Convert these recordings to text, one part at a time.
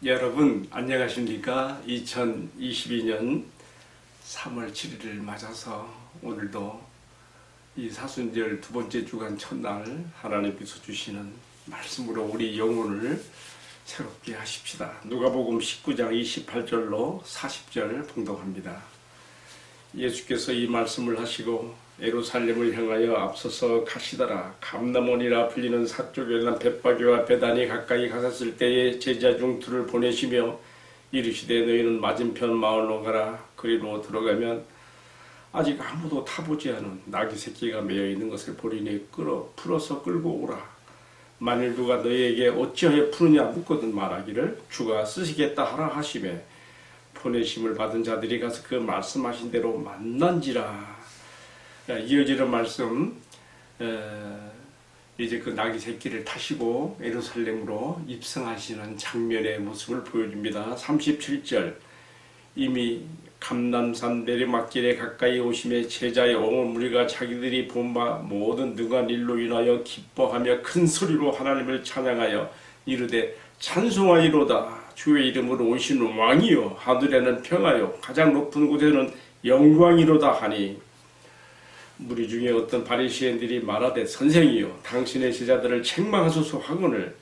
여러분 안녕하십니까? 2022년 3월 7일을 맞아서 오늘도 이 사순절 두 번째 주간 첫날 하나님께서 주시는 말씀으로 우리 영혼을 새롭게 하십시다. 누가복음 19장 28절로 40절 봉독합니다. 예수께서 이 말씀을 하시고 예루살렘을 향하여 앞서서 가시더라. 감람원이라 불리는 서쪽에 있는 벳바게와 베다니 가까이 가셨을 때에 제자 중 둘을 보내시며 이르시되 너희는 맞은편 마을로 가라. 그리로 들어가면 아직 아무도 타보지 않은 나귀 새끼가 매여 있는 것을 보리니 풀어서 끌고 오라. 만일 누가 너희에게 어찌하여 푸느냐 묻거든 말하기를 주가 쓰시겠다 하라 하시매 보내심을 받은 자들이 가서 그 말씀하신 대로 만난지라. 이어지는 말씀, 이제 그 나귀 새끼를 타시고 예루살렘으로 입성하시는 장면의 모습을 보여줍니다. 37절, 이미 감람산 내리막길에 가까이 오심에 제자의 온 무리가 자기들이 본 바 모든 능한 일로 인하여 기뻐하며 큰 소리로 하나님을 찬양하여 이르되 찬송하이로다. 주의 이름으로 오시는 왕이요 하늘에는 평화요 가장 높은 곳에는 영광이로다 하니 무리 중에 어떤 바리새인들이 말하되 선생이요 당신의 제자들을 책망하소서 하거늘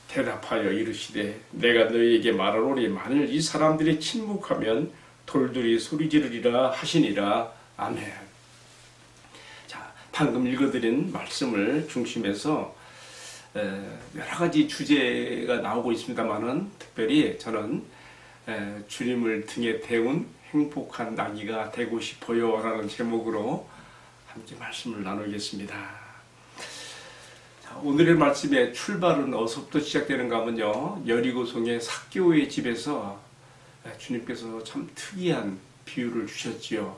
대답하여 이르시되 내가 너희에게 말하노니 만일 이 사람들이 침묵하면 돌들이 소리 지르리라 하시니라. 아멘. 자, 방금 읽어드린 말씀을 중심해서 여러 가지 주제가 나오고 있습니다만은 특별히 저는 주님을 등에 태운 행복한 나귀가 되고 싶어요 라는 제목으로 함께 말씀을 나누겠습니다. 자, 오늘의 말씀의 출발은 어디서부터 시작되는가 하면요, 여리고성의 삭개오의 집에서 주님께서 참 특이한 비유를 주셨지요.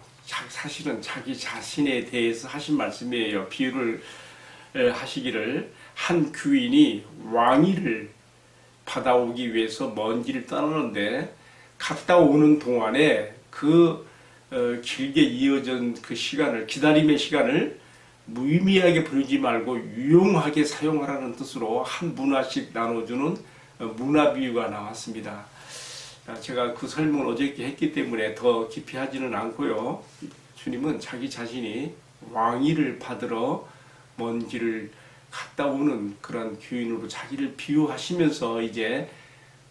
사실은 자기 자신에 대해서 하신 말씀이에요. 비유를 하시기를 한 귀인이 왕위를 받아오기 위해서 먼 길을 떠나는데 갔다 오는 동안에 길게 이어진 그 시간을, 기다림의 시간을 무의미하게 보내지 말고 유용하게 사용하라는 뜻으로 한 문화씩 나눠주는 문화 비유가 나왔습니다. 제가 그 설명을 어저께 했기 때문에 더 깊이 하지는 않고요. 주님은 자기 자신이 왕위를 받으러 먼 길을 갔다 오는 그런 귀인으로 자기를 비유하시면서 이제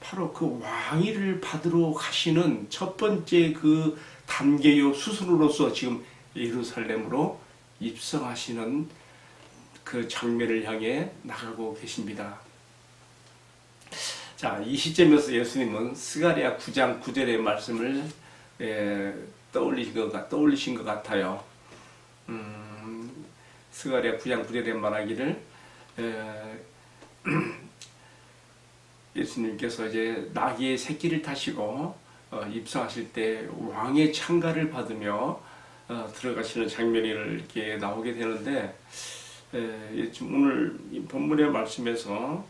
바로 그 왕위를 받으러 가시는 첫 번째 그 단계요 수순으로서 지금 예루살렘으로 입성하시는 그 장면을 향해 나가고 계십니다. 자, 이 시점에서 예수님은 스가랴 9장 9절의 말씀을 떠올리신 것 같아요. 스가랴 9장 9절에 말하기를 예수님께서 이제 나귀의 새끼를 타시고 입성하실 때 왕의 창가를 받으며 들어가시는 장면이 이렇게 나오게 되는데, 오늘 본문의 말씀에서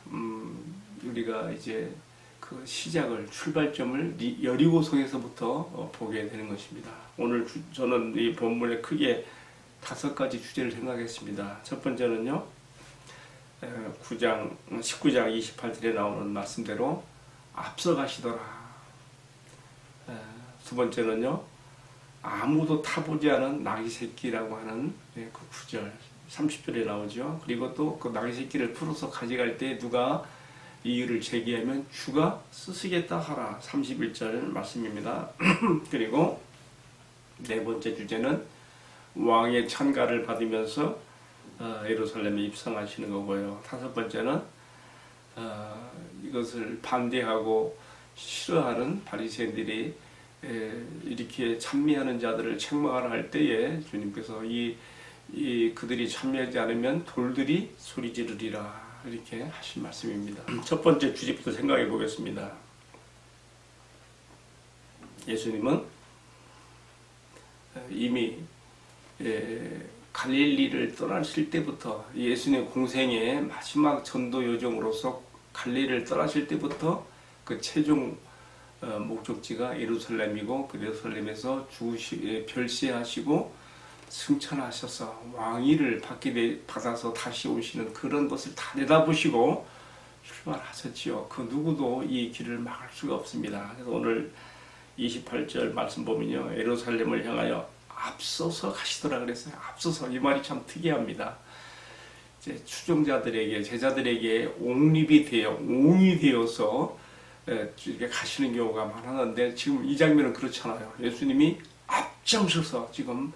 우리가 이제 그 시작을, 출발점을 여리고성에서부터 보게 되는 것입니다. 오늘 저는 이 본문에 크게 5가지 주제를 생각했습니다. 첫 번째는요, 19장 28절에 나오는 말씀대로 앞서가시더라. 두 번째는요, 아무도 타보지 않은 나귀 새끼라고 하는 그 9절 30절에 나오죠. 그리고 또 그 나귀 새끼를 풀어서 가져갈 때 누가 이유를 제기하면 주가 쓰시겠다 하라. 31절 말씀입니다. 그리고 네 번째 주제는 왕의 찬가를 받으면서 예루살렘에 입성하시는 거고요. 다섯 번째는 이것을 반대하고 싫어하는 바리새인들이 이렇게 찬미하는 자들을 책망하라 할 때에 주님께서 그들이 찬미하지 않으면 돌들이 소리 지르리라 이렇게 하신 말씀입니다. 첫 번째 주제부터 생각해 보겠습니다. 예수님은 이미 갈릴리를 떠나실 때부터, 예수님의 공생의 마지막 전도 여정으로서 갈릴리를 떠나실 때부터 그 최종 목적지가 예루살렘이고, 그 예루살렘에서 별세하시고 승천하셔서 왕위를 받아서 다시 오시는 그런 것을 다 내다보시고 출발하셨지요. 그 누구도 이 길을 막을 수가 없습니다. 그래서 오늘 28절 말씀 보면요, 예루살렘을 향하여 앞서서 가시더라 그랬어요. 앞서서. 이 말이 참 특이합니다. 이제 추종자들에게, 제자들에게 옹이 되어서 이렇게 가시는 경우가 많았는데, 지금 이 장면은 그렇잖아요. 예수님이 앞장서서 지금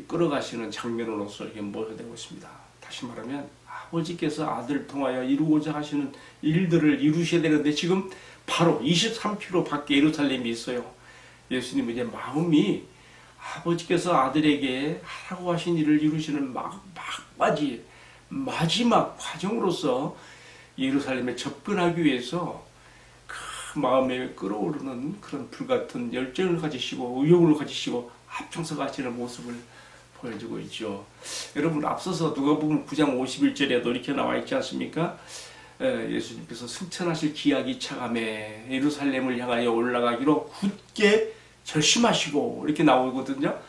끌어가시는 장면으로서 이렇게 모여되고 있습니다. 다시 말하면 아버지께서 아들을 통하여 이루고자 하시는 일들을 이루셔야 되는데, 지금 바로 23km 밖에 예루살렘이 있어요. 예수님은 이제 마음이 아버지께서 아들에게 하라고 하신 일을 이루시는 막바지 마지막 과정으로서 예루살렘에 접근하기 위해서 그 마음에 끌어오르는 그런 불같은 열정을 가지시고 의욕을 가지시고 앞장서 가시는 모습을 보여주고 있죠. 여러분, 앞서서 누가복음 9장 51절에도 이렇게 나와 있지 않습니까? 예수님께서 승천하실 기약이 차감해 예루살렘을 향하여 올라가기로 굳게 결심하시고 이렇게 나오거든요.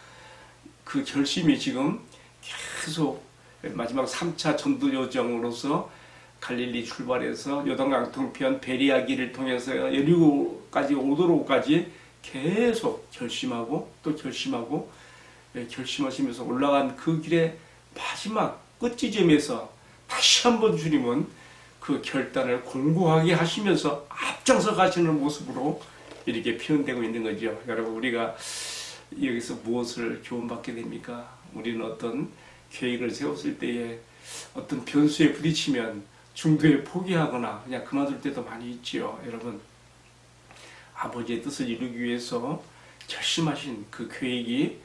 그 결심이 지금 계속 마지막 3차 전도 여정으로서 갈릴리 출발해서 요단강 동편 베리아기를 통해서 여리고까지 오도록까지 계속 결심하고 또 결심하고 결심하시면서 올라간 그 길의 마지막 끝지점에서 다시 한번 주님은 그 결단을 공고하게 하시면서 앞장서 가시는 모습으로 이렇게 표현되고 있는 거죠. 여러분, 우리가 여기서 무엇을 교훈받게 됩니까? 우리는 어떤 계획을 세웠을 때에 어떤 변수에 부딪히면 중도에 포기하거나 그냥 그만둘 때도 많이 있지요. 여러분, 아버지의 뜻을 이루기 위해서 결심하신 그 계획이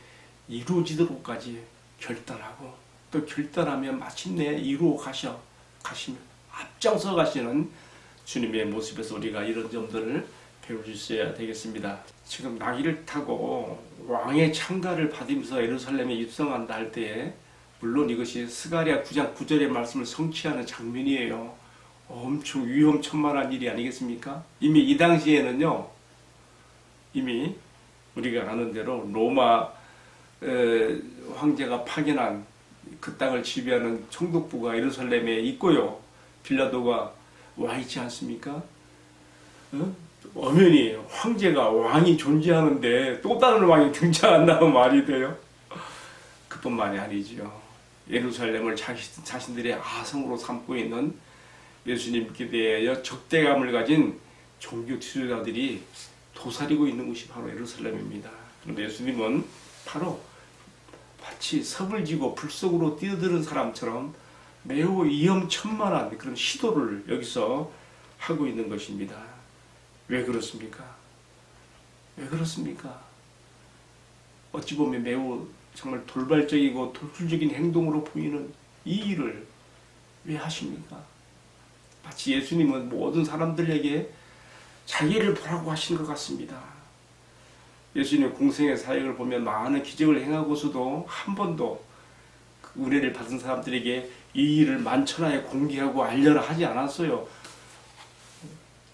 이루어지도록까지 결단하고 또 결단하면 마침내 이루어 가시면 앞장서 가시는 주님의 모습에서 우리가 이런 점들을 배울 수 있어야 되겠습니다. 지금 나귀를 타고 왕의 창가를 받으면서 예루살렘에 입성한다 할 때에, 물론 이것이 스가랴 9장 9절의 말씀을 성취하는 장면이에요. 엄청 위험천만한 일이 아니겠습니까? 이미 이 당시에는요, 이미 우리가 아는 대로 로마 황제가 파견한 그 땅을 지배하는 총독부가 예루살렘에 있고요, 빌라도가 와 있지 않습니까? 엄연히 황제가, 왕이 존재하는데 또 다른 왕이 등장한다면 말이 돼요? 그뿐만이 아니지요. 예루살렘을 자신들의 아성으로 삼고 있는 예수님께 대하여 적대감을 가진 종교 지도자들이 도사리고 있는 곳이 바로 예루살렘입니다. 그런데 예수님은 바로 마치 섭을 지고 불 속으로 뛰어드는 사람처럼 매우 위험천만한 그런 시도를 여기서 하고 있는 것입니다. 왜 그렇습니까? 왜 그렇습니까? 어찌 보면 매우 정말 돌발적이고 도술적인 행동으로 보이는 이 일을 왜 하십니까? 마치 예수님은 모든 사람들에게 자기를 보라고 하신 것 같습니다. 예수님의 공생의 사역을 보면 많은 기적을 행하고서도 한 번도 그 은혜를 받은 사람들에게 이 일을 만천하에 공개하고 알려라 하지 않았어요.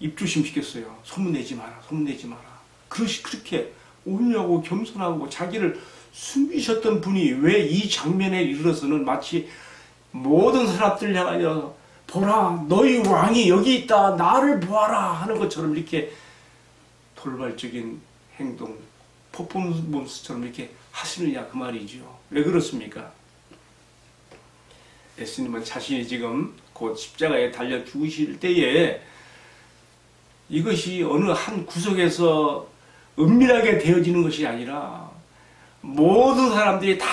입조심 시켰어요. 소문내지 마라, 소문내지 마라. 그렇게 온유하고 겸손하고 자기를 숨기셨던 분이 왜 이 장면에 이르러서는 마치 모든 사람들 향하여 보라, 너희 왕이 여기 있다, 나를 보아라 하는 것처럼 이렇게 돌발적인 행동, 퍼포먼스처럼 이렇게 하시느냐 그 말이죠. 왜 그렇습니까? 예수님은 자신이 지금 곧 십자가에 달려 죽으실 때에 이것이 어느 한 구석에서 은밀하게 되어지는 것이 아니라 모든 사람들이 다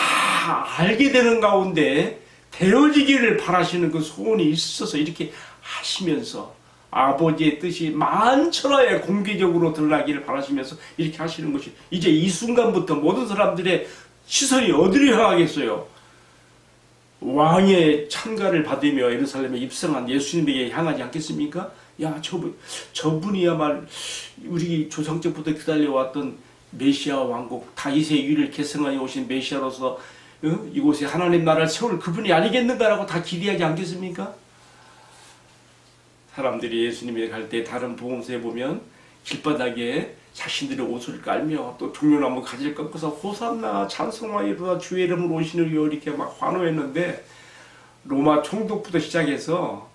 알게 되는 가운데 되어지기를 바라시는 그 소원이 있어서 이렇게 하시면서 아버지의 뜻이 만천하에 공개적으로 드러나기를 바라시면서 이렇게 하시는 것이, 이제 이 순간부터 모든 사람들의 시선이 어디로 향하겠어요? 왕의 찬가를 받으며 예루살렘에 입성한 예수님에게 향하지 않겠습니까? 야, 저분이야말로 우리 조상 때부터 기다려왔던 메시아 왕국, 다윗의 위를 계승하여 오신 메시아로서 이곳에 하나님 나라를 세울 그분이 아니겠는가라고 다 기대하지 않겠습니까? 사람들이 예수님이 갈 때 다른 복음서에 보면 길바닥에 자신들의 옷을 깔며 또 종려나무 가지를 꺾어서 호산나 찬송하리로다 주의 이름으로 오시느니요 이렇게 막 환호했는데, 로마 총독부터 시작해서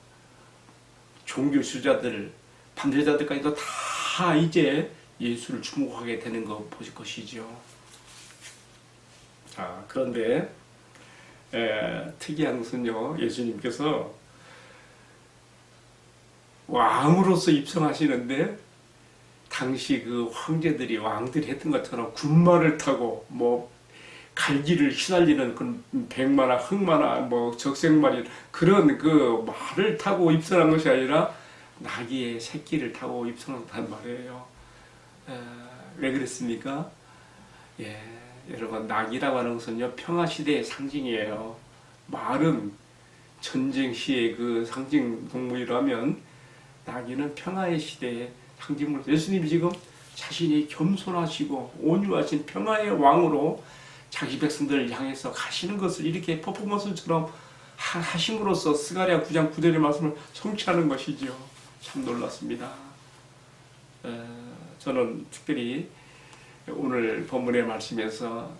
종교 지도자들, 반대자들까지도 다 이제 예수를 주목하게 되는 거 보실 것이죠. 자, 그런데 특이한 것은요, 예수님께서 왕으로서 입성하시는데 당시 그 황제들이 왕들이 했던 것처럼 군마를 타고 뭐 갈기를 휘날리는 그 백마나 흑마나 뭐 적색마리 그런 그 말을 타고 입성한 것이 아니라 나귀의 새끼를 타고 입성했단 말이에요. 왜 그랬습니까? 예, 여러분, 나귀라고 하는 것은요, 평화 시대의 상징이에요. 말은 전쟁 시의 그 상징 동물이라면 나귀는 평화의 시대의 상징으로, 예수님이 지금 자신이 겸손하시고 온유하신 평화의 왕으로 자기 백성들을 향해서 가시는 것을 이렇게 퍼포먼스처럼 하심으로써 스가랴 9장 9절의 말씀을 성취하는 것이죠. 참 놀랐습니다. 저는 특별히 오늘 본문의 말씀에서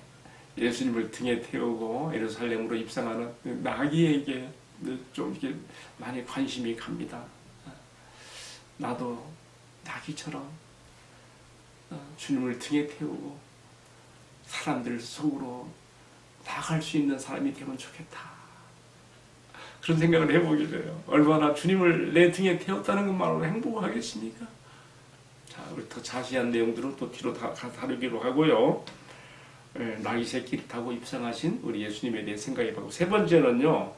예수님을 등에 태우고 예루살렘으로 입성하는 나귀에게 좀 이렇게 많이 관심이 갑니다. 나도 나귀처럼 주님을 등에 태우고 사람들 속으로 나갈 수 있는 사람이 되면 좋겠다. 그런 생각을 해보게 돼요. 얼마나 주님을 내 등에 태웠다는 것만으로 행복하겠습니까? 자, 우리 더 자세한 내용들은 또 뒤로 다루기로 하고요. 나귀 새끼를 타고 입성하신 우리 예수님에 대해 생각해보고, 세 번째는요,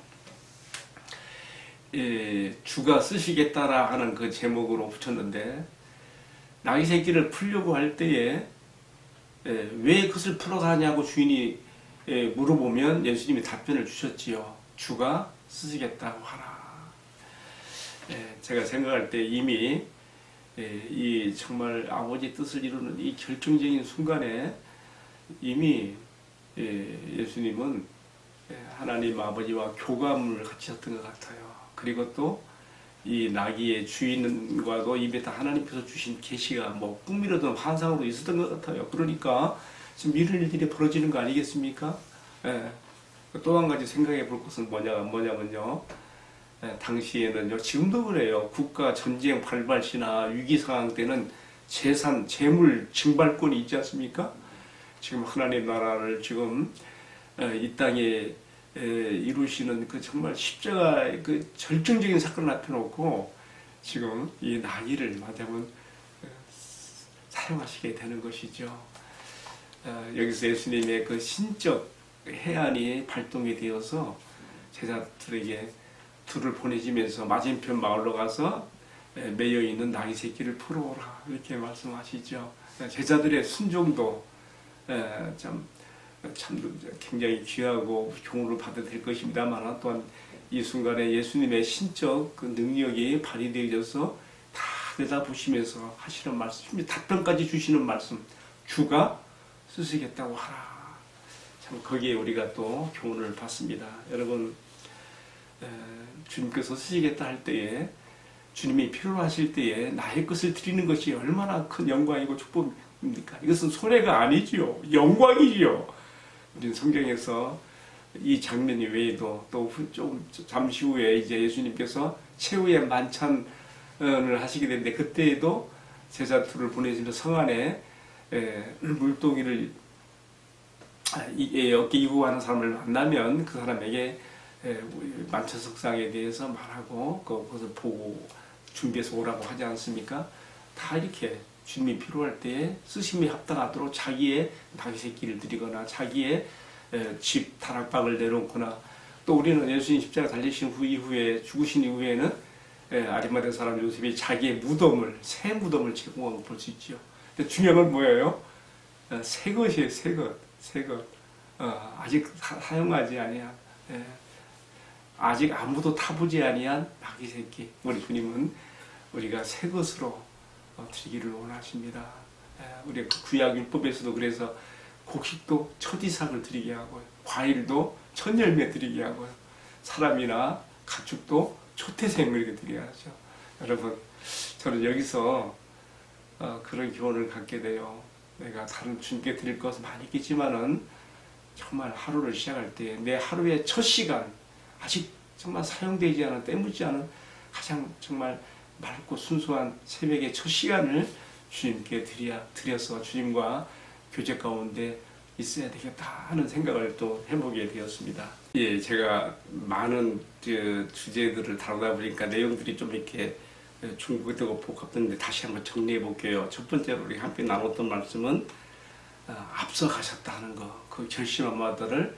주가 쓰시겠다라 하는 그 제목으로 붙였는데, 나귀 새끼를 풀려고 할 때에 왜 그것을 풀어가냐고 주인이 물어보면 예수님이 답변을 주셨지요. 주가 쓰시겠다고 하라. 제가 생각할 때 이미 이 정말 아버지 뜻을 이루는 이 결정적인 순간에 이미 예수님은 하나님 아버지와 교감을 같이 했던 것 같아요. 그리고 또 이 나귀의 주인과도 이미 다 하나님께서 주신 계시가 뭐 꿈이라든 환상으로 있었던 것 같아요. 그러니까 지금 이런 일들이 벌어지는 거 아니겠습니까? 또 한 가지 생각해 볼 것은 뭐냐면요. 당시에는요, 지금도 그래요. 국가 전쟁 발발시나 위기 상황 때는 재산, 재물 증발권이 있지 않습니까? 지금 하나님 나라를 지금 이 땅에 이루시는 그 정말 십자가 그 절정적인 사건을 앞에 놓고 지금 이 나귀를 마땅한 사용하시게 되는 것이죠. 여기서 예수님의 그 신적 해안이 발동이 되어서 제자들에게 둘을 보내시면서 맞은편 마을로 가서 매여 있는 나귀 새끼를 풀어오라 이렇게 말씀하시죠. 제자들의 순종도 참 굉장히 귀하고 교훈을 받아야 될 것입니다만, 또한 이 순간에 예수님의 신적 그 능력이 발휘되어져서 다 내다보시면서 하시는 말씀, 답변까지 주시는 말씀, 주가 쓰시겠다고 하라. 참 거기에 우리가 또 교훈을 받습니다. 여러분, 주님께서 쓰시겠다 할 때에, 주님이 필요하실 때에 나의 것을 드리는 것이 얼마나 큰 영광이고 축복입니까? 이것은 손해가 아니지요. 영광이지요. 우리는 성경에서 이 장면이 외에도 또 좀 잠시 후에 이제 예수님께서 최후의 만찬을 하시게 되는데, 그때에도 제자 둘을 보내시면서 성 안에 물동이를 어깨 이고 하는 사람을 만나면 그 사람에게 만찬석상에 대해서 말하고 그것을 보고 준비해서 오라고 하지 않습니까? 다 이렇게 주님이 필요할 때에 쓰심이 합당하도록 자기의 나귀 새끼를 드리거나 자기의 집 다락방을 내놓거나, 또 우리는 예수님 십자가 달리신 이후에 죽으신 이후에는 아리마대 사람 요셉이 자기의 무덤을, 새 무덤을 제공한 걸 볼 수 있죠. 근데 중요한 건 뭐예요? 새 것이에요. 새 것. 아직 사용하지 아니한, 아직 아무도 타보지 아니한 나귀 새끼. 우리 주님은 우리가 새 것으로 드리기를 원하십니다. 우리 구약 율법에서도 그래서 곡식도 첫 이삭을 드리게 하고요, 과일도 첫 열매 드리게 하고요, 사람이나 가축도 초태생을 이렇게 드리게 하죠. 여러분, 저는 여기서 그런 교훈을 갖게 돼요. 내가 다른 주님께 드릴 것은 많이 있겠지만은 정말 하루를 시작할 때 내 하루의 첫 시간, 아직 정말 사용되지 않은, 때묻지 않은 가장 정말 맑고 순수한 새벽의 첫 시간을 주님께 드려서 주님과 교제 가운데 있어야 되겠다 하는 생각을 또 해보게 되었습니다. 예, 제가 많은 주제들을 다루다 보니까 내용들이 좀 이렇게 중국되고 복합된데 다시 한번 정리해 볼게요. 첫 번째로 우리 함께 나눴던 말씀은 앞서가셨다는 거, 그 결심한 바들을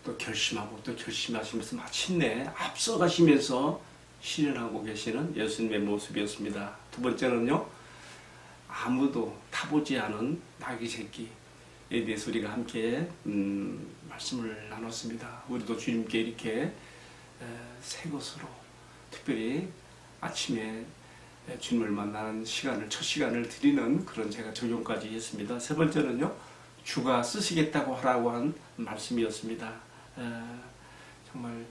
또 결심하고 또 결심하시면서 마침내 앞서가시면서 실현하고 계시는 예수님의 모습이었습니다. 두 번째는요, 아무도 타보지 않은 나귀 새끼에 대해서 우리가 함께 말씀을 나눴습니다. 우리도 주님께 이렇게 새 것으로 특별히 아침에 주님을 만나는 시간을, 첫 시간을 드리는 그런 제가 적용까지 했습니다. 세 번째는요, 주가 쓰시겠다고 하라고 한 말씀이었습니다. 정말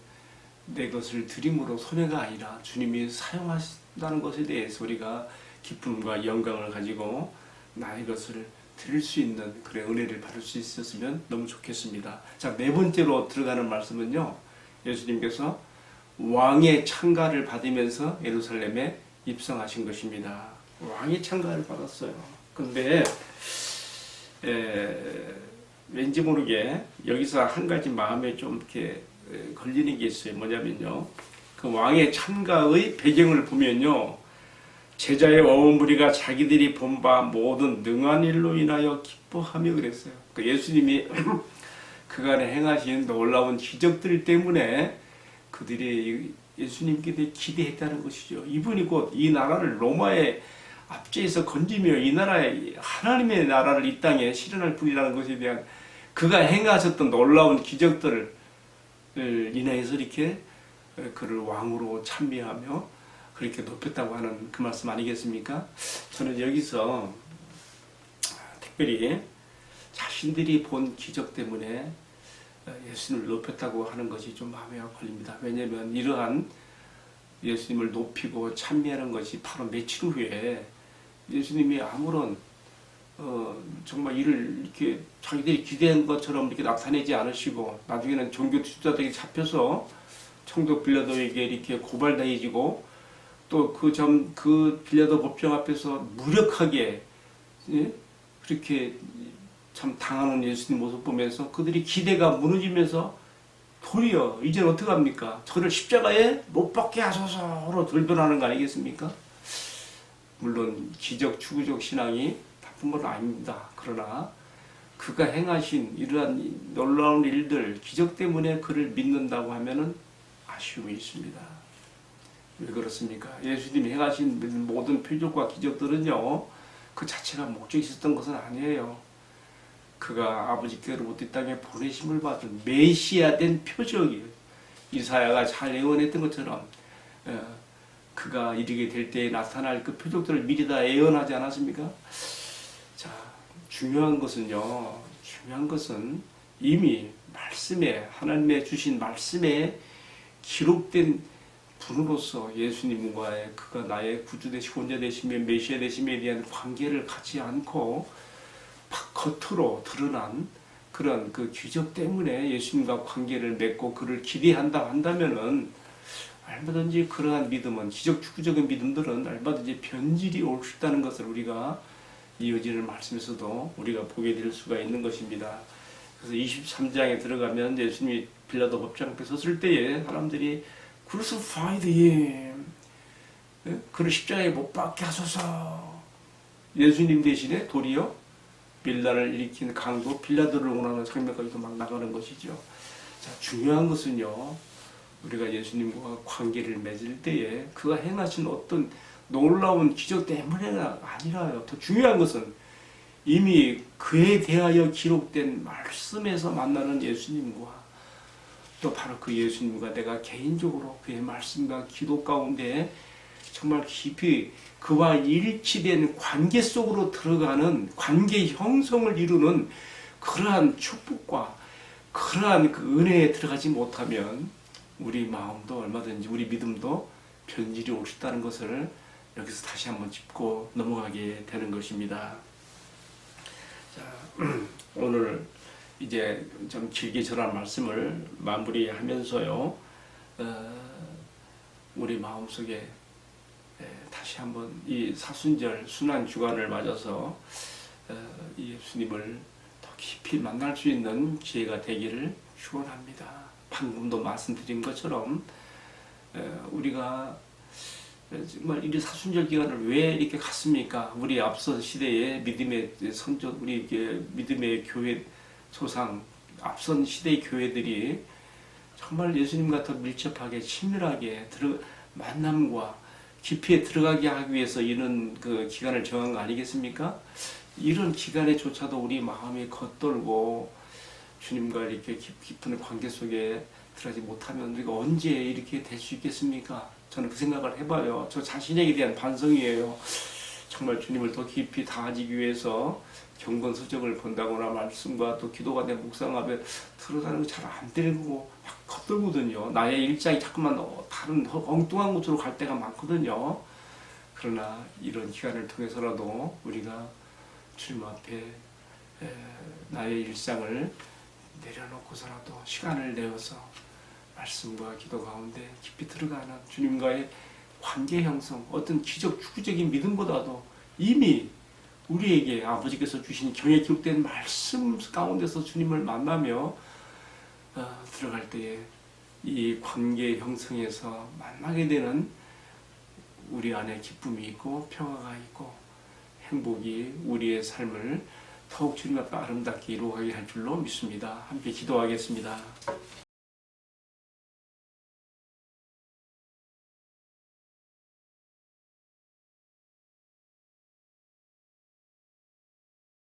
내 것을 드림으로 손해가 아니라 주님이 사용하신다는 것에 대해서 우리가 기쁨과 영광을 가지고 나의 것을 드릴 수 있는 그런 은혜를 받을 수 있었으면 너무 좋겠습니다. 자, 네 번째로 들어가는 말씀은요, 예수님께서 왕의 찬가를 받으면서 예루살렘에 입성하신 것입니다. 왕의 찬가를 받았어요. 그런데 왠지 모르게 여기서 한 가지 마음에 좀 이렇게 걸리는 게 있어요. 뭐냐면요, 그 왕의 찬가의 배경을 보면요, 제자의 온 무리가 자기들이 본 바 모든 능한 일로 인하여 기뻐하며 그랬어요. 그 예수님이 그간에 행하신 놀라운 기적들 때문에 그들이 예수님께 대해 기대했다는 것이죠. 이분이 곧 이 나라를 로마의 압제에서 건지며 이 나라의 하나님의 나라를 이 땅에 실현할 분이라는 것에 대한 그가 행하셨던 놀라운 기적들을 인하여서 이렇게 그를 왕으로 찬미하며 그렇게 높였다고 하는 그 말씀 아니겠습니까? 저는 여기서 특별히 자신들이 본 기적 때문에 예수님을 높였다고 하는 것이 좀 마음에 걸립니다. 왜냐하면 이러한 예수님을 높이고 찬미하는 것이 바로 며칠 후에 예수님이 아무런 정말 이를 이렇게 자기들이 기대한 것처럼 이렇게 나타내지 않으시고 나중에는 종교 지도자들이 잡혀서 청도 빌라도에게 이렇게 고발당해지고 또 그 빌라도 법정 앞에서 무력하게, 예? 그렇게 참 당하는 예수님 모습 보면서 그들이 기대가 무너지면서 도리어 이제는 어떡합니까? 저를 십자가에 못 박게 하소서로 돌변하는 거 아니겠습니까? 물론 기적 추구적 신앙이 나쁜 건 아닙니다. 그러나 그가 행하신 이러한 놀라운 일들, 기적 때문에 그를 믿는다고 하면은 아쉬움이 있습니다. 왜 그렇습니까? 예수님이 행하신 모든 표적과 기적들은요, 그 자체가 목적이 있었던 것은 아니에요. 그가 아버지께로부터 이 땅에 보내심을 받은 메시아된 표적이에요. 이사야가 잘 예언했던 것처럼 그가 이르게 될 때에 나타날 그 표적들을 미리 다 예언하지 않았습니까? 자, 중요한 것은 이미 말씀에, 하나님의 주신 말씀에 기록된 분으로서 예수님과의 그가 나의 구주 되시고 혼자 되시며 메시아 되심에 대한 관계를 갖지 않고 겉으로 드러난 그런 그 기적 때문에 예수님과 관계를 맺고 그를 기대한다 한다면은 얼마든지 그러한 믿음은, 기적 추구적인 믿음들은 얼마든지 변질이 올 수 있다는 것을 우리가 이어지는 말씀에서도 우리가 보게 될 수가 있는 것입니다. 그래서 23장에 들어가면 예수님이 빌라도 법정 앞에 섰을 때에 사람들이 crucified him, 그를 십자가에 못 박게 하소서. 예수님 대신에 도리어 빌라를 일으킨 강도 빌라도를 원하는 장면까지도 막 나가는 것이죠. 자, 중요한 것은요, 우리가 예수님과 관계를 맺을 때에 그가 행하신 어떤 놀라운 기적 때문에가 아니라요. 더 중요한 것은 이미 그에 대하여 기록된 말씀에서 만나는 예수님과 또 바로 그 예수님과 내가 개인적으로 그의 말씀과 기도 가운데 정말 깊이 그와 일치된 관계 속으로 들어가는 관계 형성을 이루는 그러한 축복과 그러한 그 은혜에 들어가지 못하면 우리 마음도 얼마든지 우리 믿음도 변질이 올 수 있다는 것을 여기서 다시 한번 짚고 넘어가게 되는 것입니다. 자, 오늘 이제 좀 길게 전한 말씀을 마무리하면서요, 우리 마음속에 다시 다시 한번 이 사순절 순환 주간을 맞아서 이 예수님을 더 깊이 만날 수 있는 기회가 되기를 축원합니다. 방금도 말씀드린 것처럼 우리가 정말 이 사순절 기간을 왜 이렇게 갔습니까? 우리 앞선 시대의 믿음의 선조, 우리 믿음의 교회 조상, 앞선 시대의 교회들이 정말 예수님과 더 밀접하게 친밀하게 만남과 깊이에 들어가게 하기 위해서 이런 그 기간을 정한 거 아니겠습니까? 이런 기간에조차도 우리 마음이 겉돌고 주님과 이렇게 깊은 관계 속에 들어가지 못하면 우리가 언제 이렇게 될 수 있겠습니까? 저는 그 생각을 해봐요. 저 자신에게 대한 반성이에요. 정말 주님을 더 깊이 다지기 위해서 경건서적을 본다거나 말씀과 또 기도가 내 묵상 앞에 들어가는 거 잘 안 되고 막 겉돌거든요. 나의 일장이 자꾸만 다른 엉뚱한 곳으로 갈 때가 많거든요. 그러나 이런 기간을 통해서라도 우리가 주님 앞에 나의 일상을 내려놓고서라도 시간을 내어서 말씀과 기도 가운데 깊이 들어가는 주님과의 관계 형성, 어떤 추구적인 믿음보다도 이미 우리에게 아버지께서 주신 경에 기록된 말씀 가운데서 주님을 만나며 들어갈 때에 이 관계 형성에서 만나게 되는 우리 안에 기쁨이 있고 평화가 있고 행복이 우리의 삶을 더욱 주님 앞에 아름답게 이루어가게 할 줄로 믿습니다. 함께 기도하겠습니다.